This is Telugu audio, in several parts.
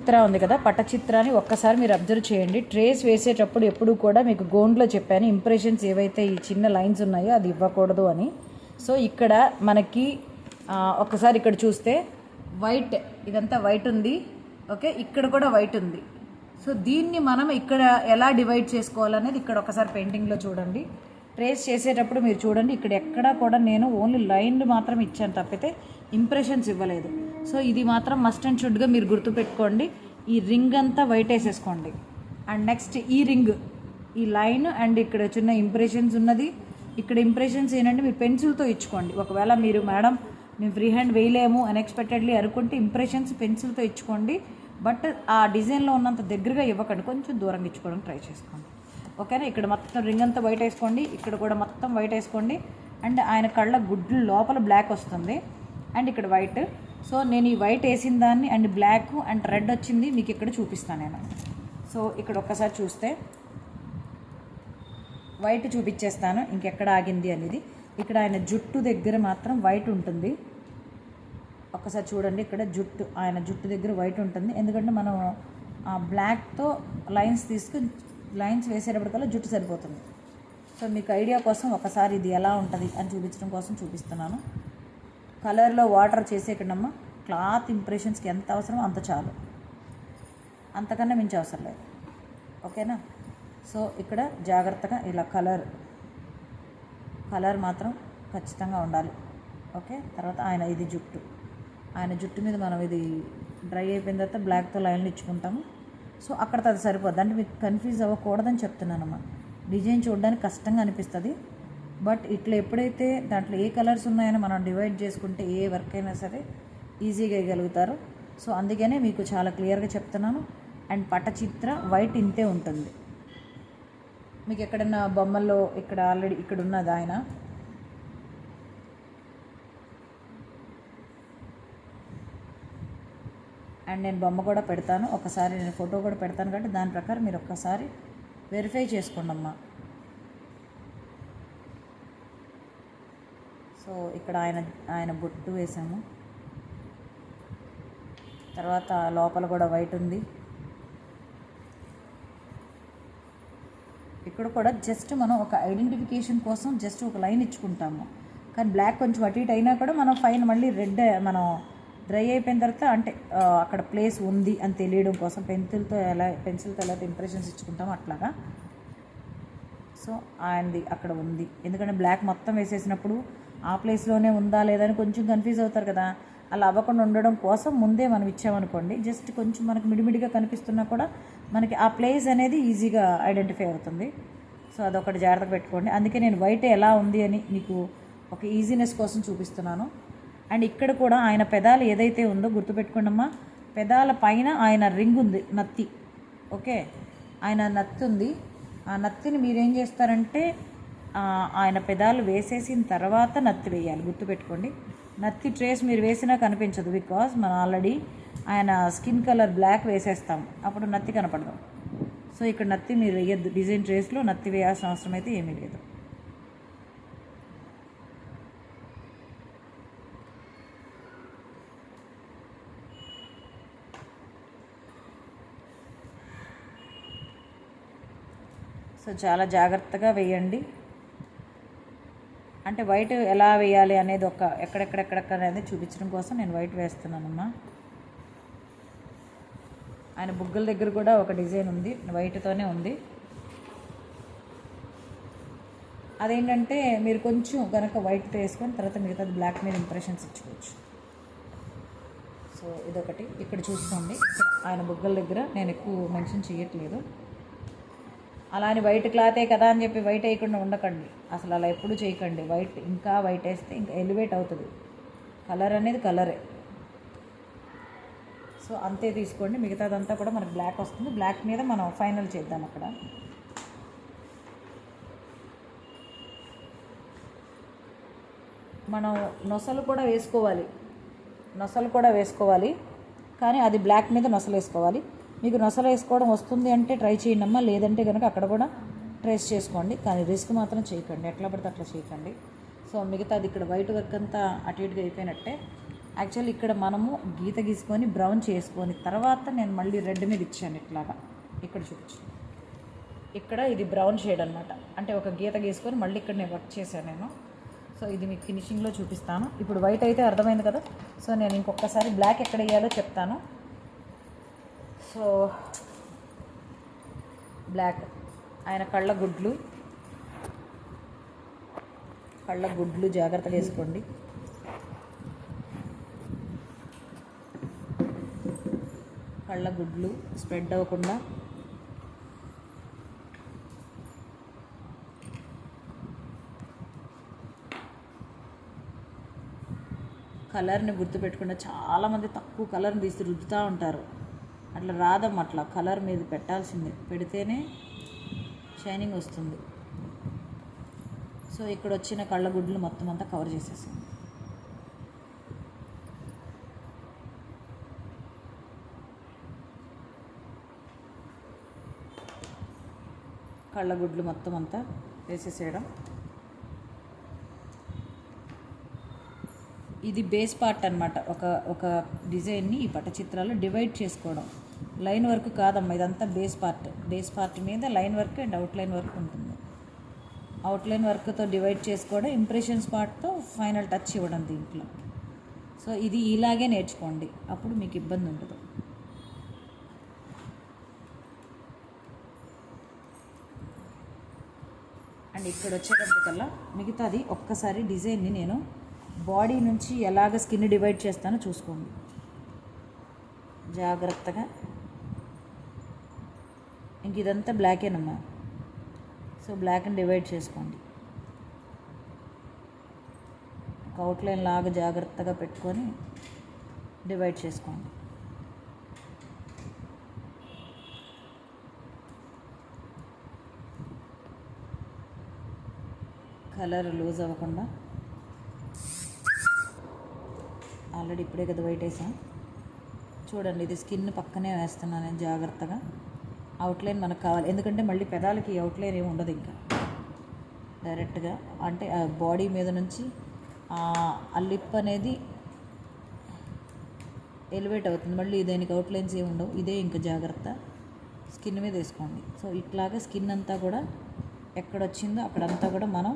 పటచిత్ర ఉంది కదా, పటచిత్రాన్ని ఒక్కసారి మీరు అబ్జర్వ్ చేయండి. ట్రేస్ వేసేటప్పుడు ఎప్పుడు కూడా మీకు గోండ్లో చెప్పాను ఇంప్రెషన్స్ ఏవైతే ఈ చిన్న లైన్స్ ఉన్నాయో అది ఇవ్వకూడదు అని. సో ఇక్కడ మనకి ఒక్కసారి ఇక్కడ చూస్తే వైట్, ఇదంతా వైట్ ఉంది, ఓకే, ఇక్కడ కూడా వైట్ ఉంది. సో దీన్ని మనం ఇక్కడ ఎలా డివైడ్ చేసుకోవాలనేది ఇక్కడ ఒకసారి పెయింటింగ్లో చూడండి. ట్రేస్ చేసేటప్పుడు మీరు చూడండి, ఇక్కడ ఎక్కడా కూడా నేను ఓన్లీ లైన్లు మాత్రం ఇచ్చాను తప్పితే ఇంప్రెషన్స్ ఇవ్వలేదు. సో ఇది మాత్రం మస్ట్ అండ్ షుడ్గా మీరు గుర్తుపెట్టుకోండి. ఈ రింగ్ అంతా వైట్ వేసేసుకోండి. అండ్ నెక్స్ట్ ఈ రింగ్, ఈ లైన్ అండ్ ఇక్కడ చిన్న ఇంప్రెషన్స్ ఉన్నది, ఇక్కడ ఇంప్రెషన్స్ ఏంటంటే మీరు పెన్సిల్తో ఇచ్చుకోండి. ఒకవేళ మీరు మేడం మేము ఫ్రీ హ్యాండ్ వేయలేము అన్ఎక్స్పెక్టెడ్లీ అనుకుంటే ఇంప్రెషన్స్ పెన్సిల్తో ఇచ్చుకోండి. బట్ ఆ డిజైన్లో ఉన్నంత దగ్గరగా ఇవ్వకండి, కొంచెం దూరంగా ఇచ్చుకోవడానికి ట్రై చేసుకోండి, ఓకేనా. ఇక్కడ మొత్తం రింగ్ అంతా వైట్ వేసుకోండి, ఇక్కడ కూడా మొత్తం వైట్ వేసుకోండి. అండ్ ఆయన కళ్ళ గుడ్లు లోపల బ్లాక్ వస్తుంది అండ్ ఇక్కడ వైట్. సో నేను ఈ వైట్ వేసిన దాన్ని అండ్ బ్లాక్ అండ్ రెడ్ వచ్చింది మీకు ఇక్కడ చూపిస్తాను నేను. సో ఇక్కడ ఒక్కసారి చూస్తే వైట్ చూపించేస్తాను ఇంకెక్కడ ఆగింది అనేది. ఇక్కడ ఆయన జుట్టు దగ్గర మాత్రం వైట్ ఉంటుంది, ఒక్కసారి చూడండి. ఇక్కడ జుట్టు, ఆయన జుట్టు దగ్గర వైట్ ఉంటుంది, ఎందుకంటే మనం ఆ బ్లాక్తో లైన్స్ తీసుకుని లైన్స్ వేసేటప్పటికల్లా జుట్టు సరిపోతుంది. సో మీకు ఐడియా కోసం ఒకసారి ఇది ఎలా ఉంటుంది అని చూపించడం కోసం చూపిస్తున్నాను. కలర్లో వాటర్ చేసేకడమ్మా క్లాత్ ఇంప్రెషన్స్కి ఎంత అవసరమో అంత చాలు, అంతకన్నా మించి అవసరం లేదు, ఓకేనా. సో ఇక్కడ జాగ్రత్తగా ఇలా కలర్ మాత్రం ఖచ్చితంగా ఉండాలి, ఓకే. తర్వాత ఆయన ఇది జుట్టు, ఆయన జుట్టు మీద మనం ఇది డ్రై అయిపోయిన తర్వాత బ్లాక్తో లైన్లు ఇచ్చుకుంటాము. సో అక్కడితో అది సరిపోద్ది. అంటే మీకు కన్ఫ్యూజ్ అవ్వకూడదని చెప్తున్నానమ్మా. డిజైన్ చూడడానికి కష్టంగా అనిపిస్తుంది, బట్ ఇట్లా ఎప్పుడైతే దాంట్లో ఏ కలర్స్ ఉన్నాయని మనం డివైడ్ చేసుకుంటే ఏ వర్క్ అయినా సరే ఈజీగా వేయగలుగుతారు. సో అందుకనే మీకు చాలా క్లియర్గా చెప్తున్నాను. అండ్ పటచిత్ర వైట్ ఇంతే ఉంటుంది. మీకు ఎక్కడన్నా బొమ్మల్లో ఇక్కడ ఆల్రెడీ ఇక్కడ ఉన్నది ఆయన, అండ్ నేను బొమ్మ కూడా పెడతాను, ఒకసారి నేను ఫోటో కూడా పెడతాను కాబట్టి దాని ప్రకారం మీరు ఒక్కసారి వెరిఫై చేసుకోండి అమ్మా. సో ఇక్కడ ఆయన బొట్టు వేసాము, తర్వాత లోపల కూడా వైట్ ఉంది. ఇక్కడ కూడా జస్ట్ మనం ఒక ఐడెంటిఫికేషన్ కోసం జస్ట్ ఒక లైన్ ఇచ్చుకుంటాము, కానీ బ్లాక్ కొంచెం అటు ఇటు అయినా కూడా మనం ఫైన్ మళ్ళీ రెడ్ మనం డ్రై అయిపోయిన తర్వాత అంటే అక్కడ ప్లేస్ ఉంది అని తెలియడం కోసం పెన్సిల్తో ఎలా ఇంప్రెషన్స్ ఇచ్చుకుంటామో అట్లాగా. సో ఆయనది అక్కడ ఉంది, ఎందుకంటే బ్లాక్ మొత్తం వేసేసినప్పుడు ఆ ప్లేస్లోనే ఉందా లేదని కొంచెం కన్ఫ్యూజ్ అవుతారు కదా. అలా అవ్వకుండా ఉండడం కోసం ముందే మనం ఇచ్చామనుకోండి, జస్ట్ కొంచెం మనకు మిడిమిడిగా కనిపిస్తున్నా కూడా మనకి ఆ ప్లేస్ అనేది ఈజీగా ఐడెంటిఫై అవుతుంది. సో అదొకటి జాగ్రత్తగా పెట్టుకోండి. అందుకే నేను వైట్ ఎలా ఉంది అని మీకు ఒక ఈజీనెస్ కోసం చూపిస్తున్నాను. అండ్ ఇక్కడ కూడా ఆయన పెదాలు ఏదైతే ఉందో గుర్తుపెట్టుకోండమ్మా, పెదాల పైన ఆయన రింగ్ ఉంది, నత్తి, ఓకే, ఆయన నత్తి ఉంది. ఆ నత్తిని మీరేం చేస్తారంటే ఆయన పెదాలు వేసేసిన తర్వాత నత్తి వేయాలి, గుర్తుపెట్టుకోండి. నత్తి ట్రేస్ మీరు వేసినా కనిపించదు, బికాజ్ మనం ఆల్రెడీ ఆయన స్కిన్ కలర్ బ్లాక్ వేసేస్తాం, అప్పుడు నత్తి కనపడదు. సో ఇక్కడ నత్తి మీరు వేయద్దు, డిజైన్ ట్రేస్లో నత్తి వేయాల్సిన అవసరం అయితే ఏమీ లేదు. సో చాలా జాగ్రత్తగా వేయండి. అంటే వైట్ ఎలా వేయాలి అనేది ఒక ఎక్కడెక్కడెక్కడెక్కడ అనేది చూపించడం కోసం నేను వైట్ వేస్తున్నానమ్మా. ఆయన బుగ్గల దగ్గర కూడా ఒక డిజైన్ ఉంది, వైట్తోనే ఉంది. అదేంటంటే మీరు కొంచెం కనుక వైట్ వేసుకొని తర్వాత మిగతాది బ్లాక్ మీద ఇంప్రెషన్స్ ఇచ్చుకోవచ్చు. సో ఇదొకటి ఇక్కడ చూసుకోండి. ఆయన బుగ్గల దగ్గర నేను ఎక్కువ మెన్షన్ చేయట్లేదు. అలా అని వైట్ క్లాతే కదా అని చెప్పి వైట్ వేయకుండా ఉండకండి, అసలు అలా ఎప్పుడు చేయకండి. వైట్ ఇంకా వైట్ వేస్తే ఇంకా ఎలివేట్ అవుతుంది, కలర్ అనేది కలరే. సో అంతే తీసుకోండి, మిగతాదంతా కూడా మనకు బ్లాక్ వస్తుంది. బ్లాక్ మీద మనం ఫైనల్ చేద్దాం. అక్కడ మనం నొసలు కూడా వేసుకోవాలి, కానీ అది బ్లాక్ మీద నొసలు వేసుకోవాలి. మీకు నొసలు వేసుకోవడం వస్తుంది అంటే ట్రై చేయండి అమ్మా, లేదంటే కనుక అక్కడ కూడా ట్రేస్ చేసుకోండి, కానీ రిస్క్ మాత్రం చేయకండి, ఎట్లా పడితే అట్లా చేయకండి. సో మిగతాది ఇక్కడ వైట్ వర్క్ అంతా అటు ఇటుగా అయిపోయినట్టే. యాక్చువల్లీ ఇక్కడ మనము గీత గీసుకొని బ్రౌన్ చేసుకొని తర్వాత నేను మళ్ళీ రెడ్ మీద ఇచ్చాను ఇట్లాగా. ఇక్కడ చూపించు, ఇక్కడ ఇది బ్రౌన్ షేడ్ అనమాట. అంటే ఒక గీత గీసుకొని మళ్ళీ ఇక్కడ నేను వర్క్ చేశాను నేను. సో ఇది మీకు ఫినిషింగ్లో చూపిస్తాను. ఇప్పుడు వైట్ అయితే అర్థమైంది కదా. సో నేను ఇంకొకసారి బ్లాక్ ఎక్కడ వేయాలో చెప్తాను. సో బ్లాక్, ఆయన కళ్ళ గుడ్లు జాగ్రత్తగా వేసుకోండి. కళ్ళ గుడ్లు స్ప్రెడ్ అవ్వకుండా. కలర్ని గుర్తుపెట్టకుండా చాలామంది తక్కువ కలర్ని తీసి రుద్దుతూ ఉంటారు. అట్లా రాదమ్మ, అట్లా కలర్ మీద పెట్టాల్సిందే, పెడితేనే షైనింగ్ వస్తుంది. సో ఇక్కడ వచ్చిన కళ్ళ గుడ్లు మొత్తం అంతా కవర్ చేసేసింది. కళ్ళగుడ్లు మొత్తం అంతా వేసేసేయడం. ఇది బేస్ పార్ట్ అనమాట. ఒక డిజైన్ని ఈ పటచిత్రాలు డివైడ్ చేసుకోవడం. లైన్ వర్క్ కాదమ్మా, ఇదంతా బేస్ పార్ట్ మీద line work and outline work ఉంటుంది. అవుట్లైన్ వర్క్తో డివైడ్ చేసుకోవడం, ఇంప్రెషన్స్ పార్ట్తో ఫైనల్ టచ్ ఇవ్వడం దీంట్లో. సో ఇది ఇలాగే నేర్చుకోండి, అప్పుడు మీకు ఇబ్బంది ఉండదు. అండ్ ఇక్కడ వచ్చేటప్పటికల్లా మిగతాది ఒక్కసారి డిజైన్ని నేను బాడీ నుంచి ఎలాగ స్కిన్ డివైడ్ చేస్తానో చూసుకోండి జాగ్రత్తగా. ఇంక ఇదంతా బ్లాకేనమ్మా. సో బ్లాక్ని డివైడ్ చేసుకోండి. ఒక అవుట్లైన్ లాగా జాగ్రత్తగా పెట్టుకొని డివైడ్ చేసుకోండి. కలర్ లూజ్ అవ్వకుండా. ఆల్రెడీ ఇప్పుడే కదా వైట్ వేసాం. చూడండి, ఇది స్కిన్ పక్కనే వేస్తున్నాను నేను జాగ్రత్తగా. అవుట్లైన్ మనకు కావాలి, ఎందుకంటే మళ్ళీ పెదాలకి అవుట్లైన్ ఏమి ఉండదు. ఇంకా డైరెక్ట్గా అంటే ఆ బాడీ మీద నుంచి ఆ లిప్ అనేది ఎలివేట్ అవుతుంది. మళ్ళీ దీనికి అవుట్లైన్స్ ఏమి ఉండవు. ఇదే ఇంకా జాగ్రత్త స్కిన్ మీద వేసుకోండి. సో ఇట్లాగా స్కిన్ అంతా కూడా ఎక్కడొచ్చిందో అక్కడంతా కూడా మనం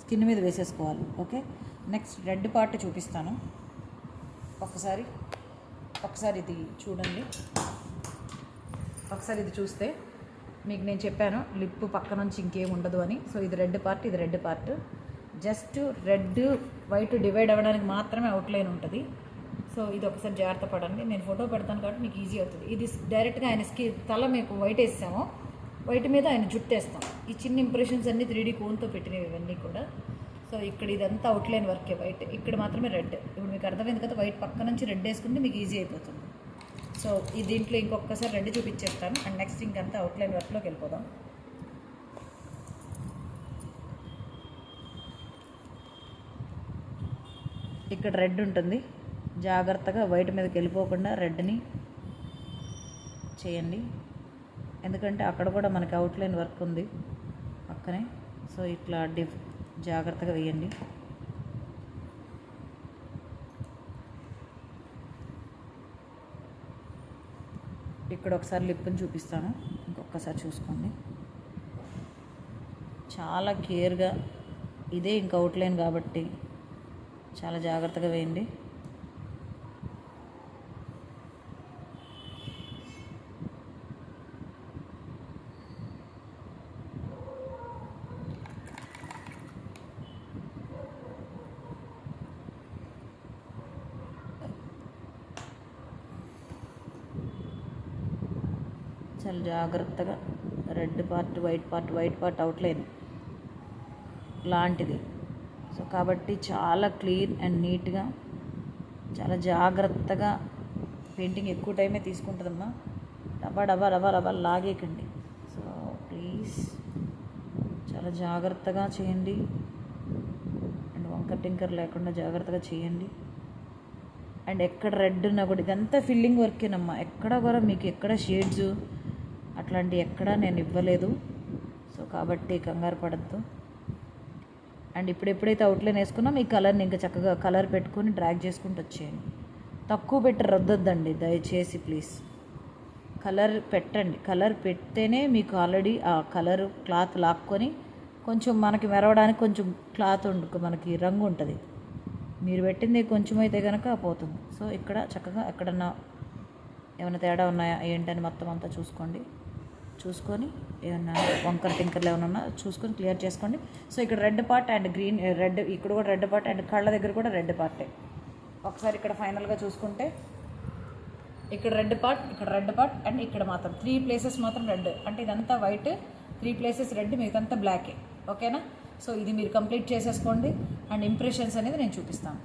స్కిన్ మీద వేసేసుకోవాలి. ఓకే, నెక్స్ట్ రెడ్ పార్ట్ చూపిస్తాను. ఒకసారి ఇది చూడండి. ఒకసారి ఇది చూస్తే మీకు నేను చెప్పాను లిప్ పక్క నుంచి ఇంకేం ఉండదు అని. సో ఇది red part. Just red white divide అవ్వడానికి మాత్రమే అవుట్లైన్ ఉంటుంది. సో ఇది ఒకసారి జాగ్రత్త పడండి. నేను ఫోటో పెడతాను కాబట్టి మీకు ఈజీ అవుతుంది. ఇది డైరెక్ట్గా ఆయన తల మీకు వైట్ వేసాము, వైట్ మీద ఆయన జుట్టు వేస్తాం. ఈ చిన్న ఇంప్రెషన్స్ అన్నీ 3D కోన్తో పెట్టినవి ఇవన్నీ కూడా. సో ఇక్కడ ఇదంతా అవుట్లైన్ వర్కే వైట్, ఇక్కడ మాత్రమే రెడ్. ఇప్పుడు మీకు అర్థమైంది కదా, వైట్ పక్క నుంచి రెడ్ వేసుకుంటే మీకు ఈజీ అయిపోతుంది. సో ఈ దీంట్లో ఇంకొకసారి రెడ్ చూపించేస్తాను. అండ్ నెక్స్ట్ ఇంకంతా అవుట్లైన్ వర్క్లోకి వెళ్ళిపోదాం. ఇక్కడ రెడ్ ఉంటుంది, జాగ్రత్తగా వైట్ మీదకి వెళ్ళిపోకుండా రెడ్ని చేయండి. ఎందుకంటే అక్కడ కూడా మనకి అవుట్లైన్ వర్క్ ఉంది పక్కనే. సో ఇట్లా జాగ్రత్తగా వేయండి. ఇక్కడ ఒకసారి లిప్ని చూపిస్తాను, ఇంకొకసారి చూసుకోండి. చాలా కేర్గా, ఇదే ఇంకా అవుట్లైన్ కాబట్టి చాలా జాగ్రత్తగా వేయండి. చాలా జాగ్రత్తగా red part, white part outline లాంటిది. సో కాబట్టి చాలా క్లీన్ అండ్ నీట్గా, చాలా జాగ్రత్తగా. పెయింటింగ్ ఎక్కువ టైమే తీసుకుంటుందమ్మా. డబ్బా లాగేయకండి. సో ప్లీజ్ చాలా జాగ్రత్తగా చేయండి. అండ్ వంకర్ టింకర్ లేకుండా జాగ్రత్తగా చేయండి. అండ్ ఎక్కడ రెడ్ ఉన్నా కూడా ఇదంతా ఫిల్లింగ్ వర్కేనమ్మా. ఎక్కడ కూడా మీకు ఎక్కడ షేడ్స్ అట్లాంటివి ఎక్కడా నేను ఇవ్వలేదు. సో కాబట్టి కంగారు పడద్దు. అండ్ ఇప్పుడు ఎప్పుడైతే అవుట్లైన్ వేసుకున్నా మీ కలర్ని ఇంకా చక్కగా కలర్ పెట్టుకొని డ్రాగ్ చేసుకుంటూ వచ్చేయండి. తక్కువ పెట్టి రుద్దొద్దండి దయచేసి ప్లీజ్. కలర్ పెట్టండి, కలర్ పెడితేనే మీకు ఆల్రెడీ ఆ కలర్ క్లాత్ లాక్కొని కొంచెం మనకి మెరవడానికి కొంచెం క్లాత్ మనకి రంగు ఉంటుంది. మీరు పెట్టింది కొంచెం అయితే కనుక పోతుంది. సో ఇక్కడ చక్కగా ఎక్కడన్నా ఏమైనా తేడా ఉన్నాయా ఏంటని మొత్తం అంతా చూసుకొని ఏమన్నా వంకర టింకర్లు ఏమైనా ఉన్నా చూసుకొని క్లియర్ చేసుకోండి. సో ఇక్కడ red part and green red, ఇక్కడ కూడా రెడ్ పార్ట్ అండ్ కళ్ళ దగ్గర కూడా రెడ్ పార్టే. ఒకసారి ఇక్కడ ఫైనల్గా చూసుకుంటే ఇక్కడ రెడ్ పార్ట్ అండ్ ఇక్కడ మాత్రం 3 ప్లేసెస్ మాత్రం రెడ్, అంటే ఇదంతా వైట్, 3 ప్లేసెస్ రెడ్, మిగతాంతా బ్లాకే. ఓకేనా? సో ఇది మీరు కంప్లీట్ చేసేసుకోండి అండ్ ఇంప్రెషన్స్ అనేది నేను చూపిస్తాను.